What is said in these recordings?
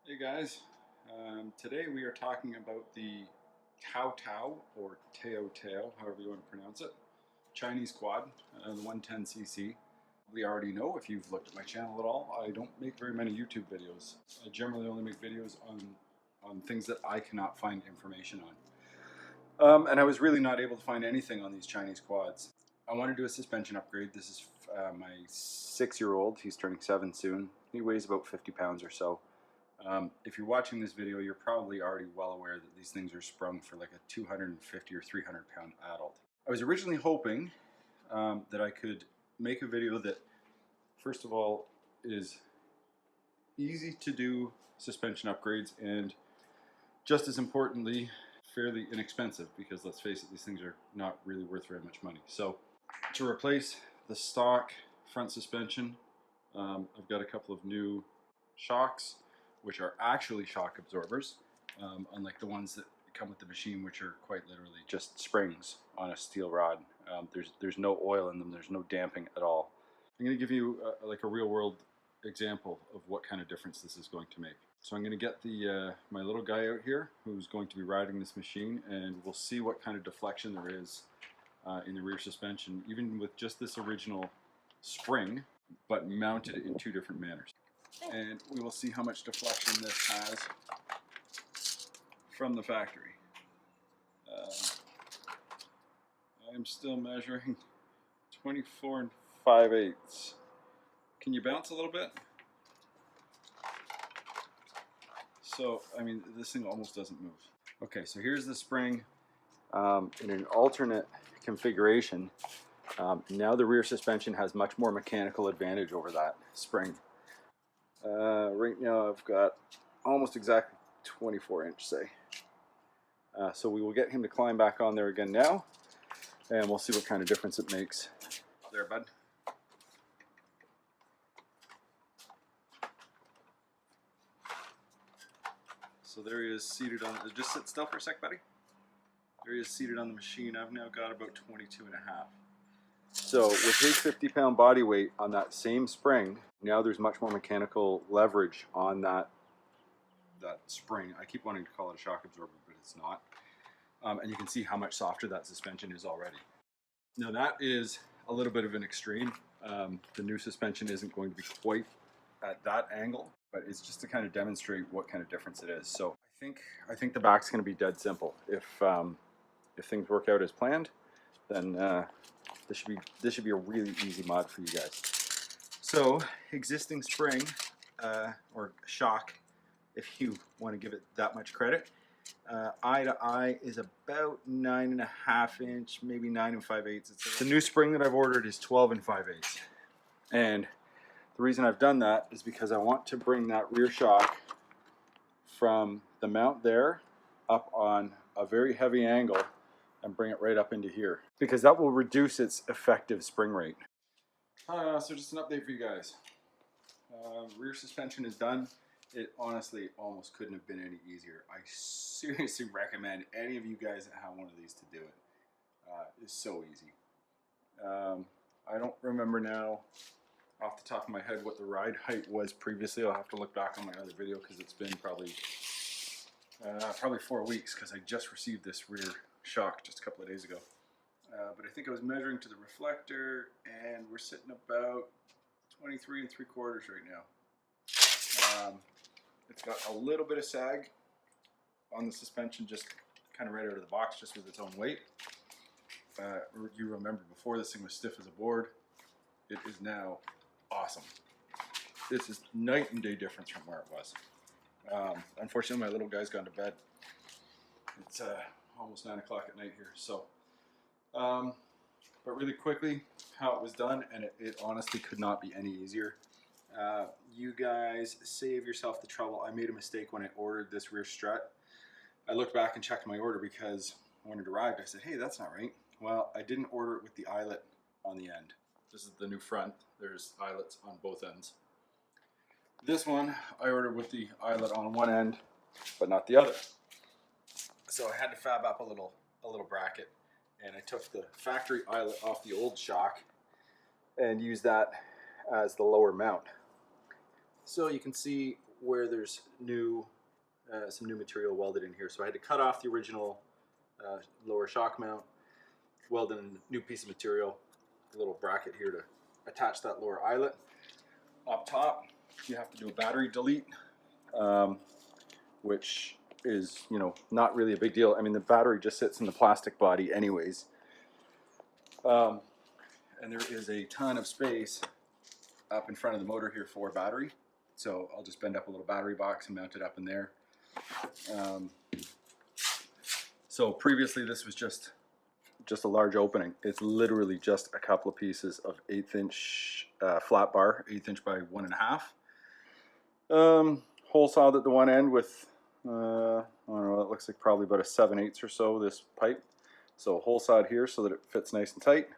Hey guys, today we are talking about the Tao Tao or Teo Teo, however you want to pronounce it, Chinese quad, the 110cc. We already know if you've looked at my channel at all, I don't make very many YouTube videos. I generally only make videos on things that I cannot find information on. And I was really not able to find anything on these Chinese quads. I want to do a suspension upgrade. This is my 6-year-old. He's turning 7 soon. He weighs about 50 pounds or so. If you're watching this video, you're probably already well aware that these things are sprung for like a 250 or 300 pound adult. I was originally hoping that I could make a video that, first of all, is easy to do suspension upgrades and, just as importantly, fairly inexpensive, because let's face it, these things are not really worth very much money. So to replace the stock front suspension, I've got a couple of new shocks, which are actually shock absorbers, unlike the ones that come with the machine, which are quite literally just springs on a steel rod. There's no oil in them, there's no damping at all. I'm going to give you like a real world example of what kind of difference this is going to make. So I'm going to get my little guy out here who's going to be riding this machine, and we'll see what kind of deflection there is in the rear suspension, even with just this original spring, but mounted in two different manners. And we will see how much deflection this has from the factory. I'm still measuring 24 5/8. Can you bounce a little bit? So, I mean, this thing almost doesn't move. Okay, so here's the spring in an alternate configuration. Now the rear suspension has much more mechanical advantage over that spring. Right now I've got almost exactly 24-inch, say. So we will get him to climb back on there again now, and we'll see what kind of difference it makes. There, bud. So there he is seated on, just sit still for a sec, buddy. There he is seated on the machine. I've now got about 22 and a half. So with his 50-pound body weight on that same spring, now there's much more mechanical leverage on that spring. I keep wanting to call it a shock absorber, but it's not. And you can see how much softer that suspension is already. Now that is a little bit of an extreme. The new suspension isn't going to be quite at that angle, but it's just to kind of demonstrate what kind of difference it is. So I think the back's going to be dead simple. If things work out as planned, then this should be a really easy mod for you guys. So existing spring or shock, if you want to give it that much credit, eye to eye is about 9.5 inch, maybe 9 5/8. The new spring that I've ordered is 12 5/8, and the reason I've done that is because I want to bring that rear shock from the mount there up on a very heavy angle and bring it right up into here, because that will reduce its effective spring rate. So just an update for you guys. Rear suspension is done. It honestly almost couldn't have been any easier. I seriously recommend any of you guys that have one of these to do it. It's so easy. I don't remember now off the top of my head what the ride height was previously. I'll have to look back on my other video because it's been probably 4 weeks, because I just received this rear shock just a couple of days ago. But I think I was measuring to the reflector, and we're sitting about 23 3/4 right now. It's got a little bit of sag on the suspension, just kind of right out of the box, just with its own weight. You remember before this thing was stiff as a board. It is now awesome. This is night and day difference from where it was. Unfortunately, my little guy's gone to bed. It's almost 9 o'clock at night here. So, but really quickly, how it was done, and it honestly could not be any easier. You guys save yourself the trouble. I made a mistake when I ordered this rear strut. I looked back and checked my order, because when it arrived, I said, hey, that's not right. Well, I didn't order it with the eyelet on the end. This is the new front. There's eyelets on both ends. This one I ordered with the eyelet on one end, but not the other. So I had to fab up a little bracket, and I took the factory eyelet off the old shock and used that as the lower mount. So you can see where there's some new material welded in here. So I had to cut off the original lower shock mount, weld in a new piece of material, a little bracket here to attach that lower eyelet. Up top, you have to do a battery delete, which is, you know, not really a big deal. I mean, the battery just sits in the plastic body anyways. And there is a ton of space up in front of the motor here for battery. So I'll just bend up a little battery box and mount it up in there. So previously this was just a large opening. It's literally just a couple of pieces of 1/8 inch flat bar, 1/8 inch by 1.5. Hole sawed at the one end with, I don't know, it looks like probably about a 7/8 or so, this pipe. So hole sawed here so that it fits nice and tight,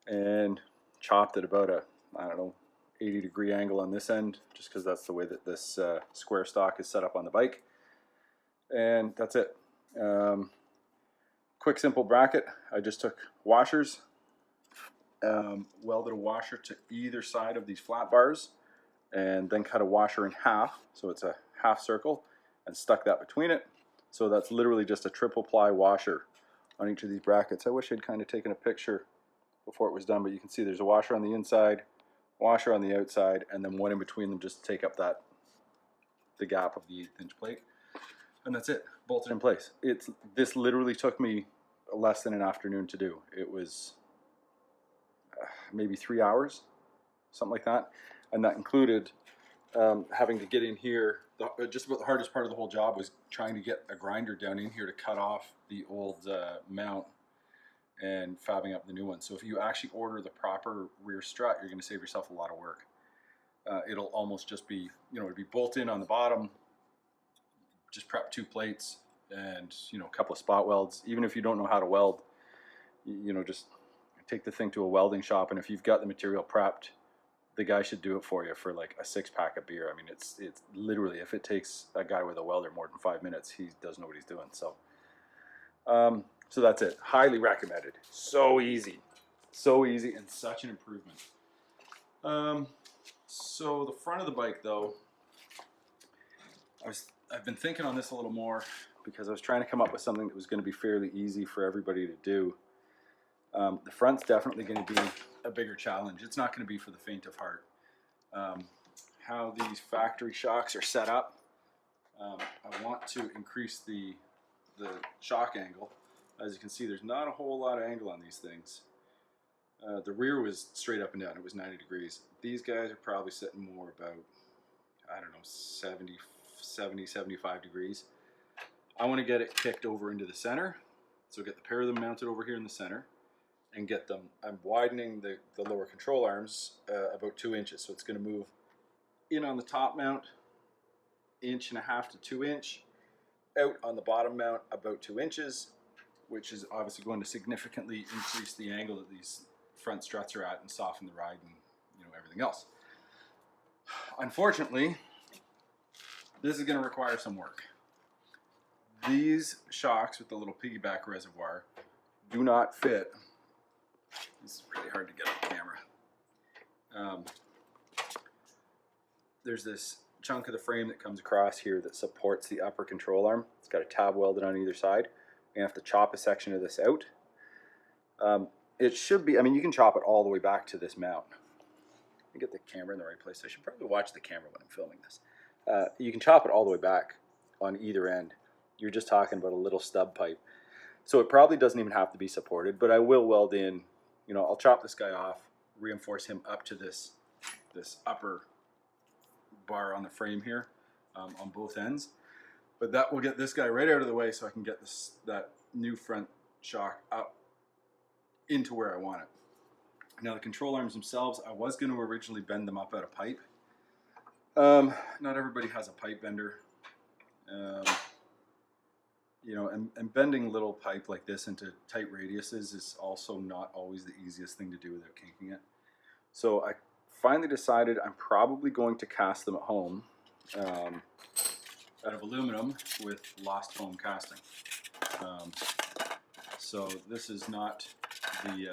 and chopped at about a, I don't know, 80-degree angle on this end, just because that's the way that this square stock is set up on the bike. And that's it. Quick simple bracket. I just took washers, welded a washer to either side of these flat bars, and then cut a washer in half, so it's a half circle, and stuck that between it. So that's literally just a triple ply washer on each of these brackets. I wish I'd kind of taken a picture before it was done, but you can see there's a washer on the inside, washer on the outside, and then one in between them just to take up the gap of the 1/8 inch plate. And that's it, bolted in place. This literally took me less than an afternoon to do. It was maybe 3 hours, something like that. And that included having to get in here. Just about the hardest part of the whole job was trying to get a grinder down in here to cut off the old mount and fabbing up the new one. So if you actually order the proper rear strut, you're going to save yourself a lot of work. It'll almost just be, you know, it'd be bolt in on the bottom, just prep 2 plates and, you know, a couple of spot welds. Even if you don't know how to weld, you know, just take the thing to a welding shop, and if you've got the material prepped, the guy should do it for you for like a 6-pack of beer. I mean, it's literally, if it takes a guy with a welder more than 5 minutes, he does know what he's doing. So so that's it. Highly recommended. So easy and such an improvement. So the front of the bike though, I've been thinking on this a little more because I was trying to come up with something that was going to be fairly easy for everybody to do. The front's definitely going to be a bigger challenge. It's not going to be for the faint of heart. How these factory shocks are set up, I want to increase the shock angle. As you can see, there's not a whole lot of angle on these things. The rear was straight up and down. It was 90 degrees. These guys are probably sitting more about, I don't know, 70, 75 degrees. I want to get it kicked over into the center. So get the pair of them mounted over here in the center and get them, I'm widening the lower control arms about 2 inches. So it's going to move in on the top mount, 1.5 to 2 inch, out on the bottom mount about 2 inches, which is obviously going to significantly increase the angle that these front struts are at and soften the ride and, you know, everything else. Unfortunately, this is going to require some work. These shocks with the little piggyback reservoir do not fit. This is really hard to get on camera. There's this chunk of the frame that comes across here that supports the upper control arm. It's got a tab welded on either side. You have to chop a section of this out. It should be, I mean, you can chop it all the way back to this mount. Let me get the camera in the right place. I should probably watch the camera when I'm filming this. You can chop it all the way back on either end. You're just talking about a little stub pipe. So it probably doesn't even have to be supported, but I will weld in, you know, I'll chop this guy off, reinforce him up to this upper bar on the frame here on both ends. But that will get this guy right out of the way so I can get that new front shock up into where I want it. Now the control arms themselves, I was going to originally bend them up out of pipe. Not everybody has a pipe bender. You know, and bending little pipe like this into tight radiuses is also not always the easiest thing to do without kinking it. So I finally decided I'm probably going to cast them at home out of aluminum with lost foam casting. So this is not the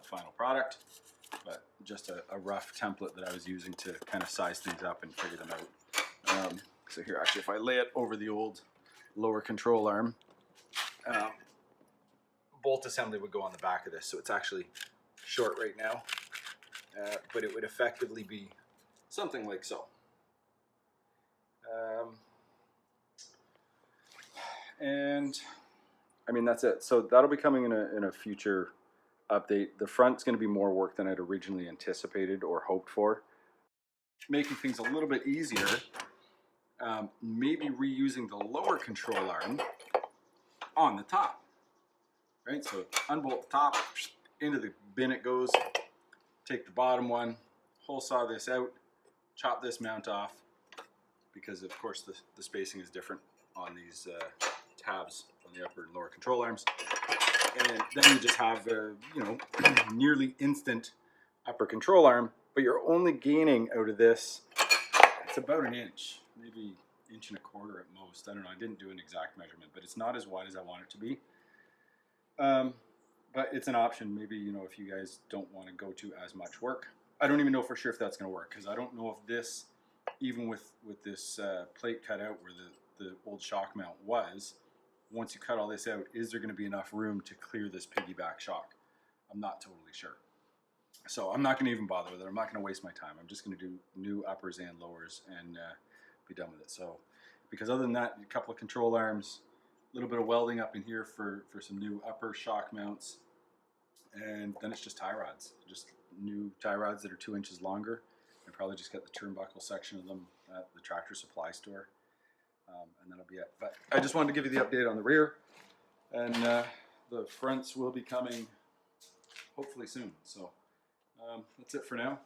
final product, but just a rough template that I was using to kind of size things up and figure them out. So here, actually, if I lay it over the old lower control arm, bolt assembly would go on the back of this. So it's actually short right now, but it would effectively be something like so. And I mean, that's it. So that'll be coming in a future update. The front's going to be more work than I'd originally anticipated or hoped for. Making things a little bit easier, maybe reusing the lower control arm on the top. Right, so unbolt the top, into the bin it goes, take the bottom one, hole saw this out, chop this mount off, because of course the spacing is different on these tabs on the upper and lower control arms. And then you just have a, you know, nearly instant upper control arm, but you're only gaining out of this, it's about an inch, maybe inch and a quarter at most. I don't know, I didn't do an exact measurement, but it's not as wide as I want it to be. But it's an option. Maybe, you know, if you guys don't want to go to as much work. I don't even know for sure if that's going to work, because I don't know if this, even with this plate cut out where the old shock mount was, once you cut all this out, is there going to be enough room to clear this piggyback shock? I'm not totally sure. So I'm not going to even bother with it. I'm not going to waste my time. I'm just going to do new uppers and lowers and be done with it. So, because other than that, a couple of control arms, a little bit of welding up in here for some new upper shock mounts, and then it's just tie rods, just new tie rods that are 2 inches longer. I probably just get the turnbuckle section of them at the Tractor Supply store, and that'll be it. But I just wanted to give you the update on the rear, and the fronts will be coming hopefully soon. So that's it for now.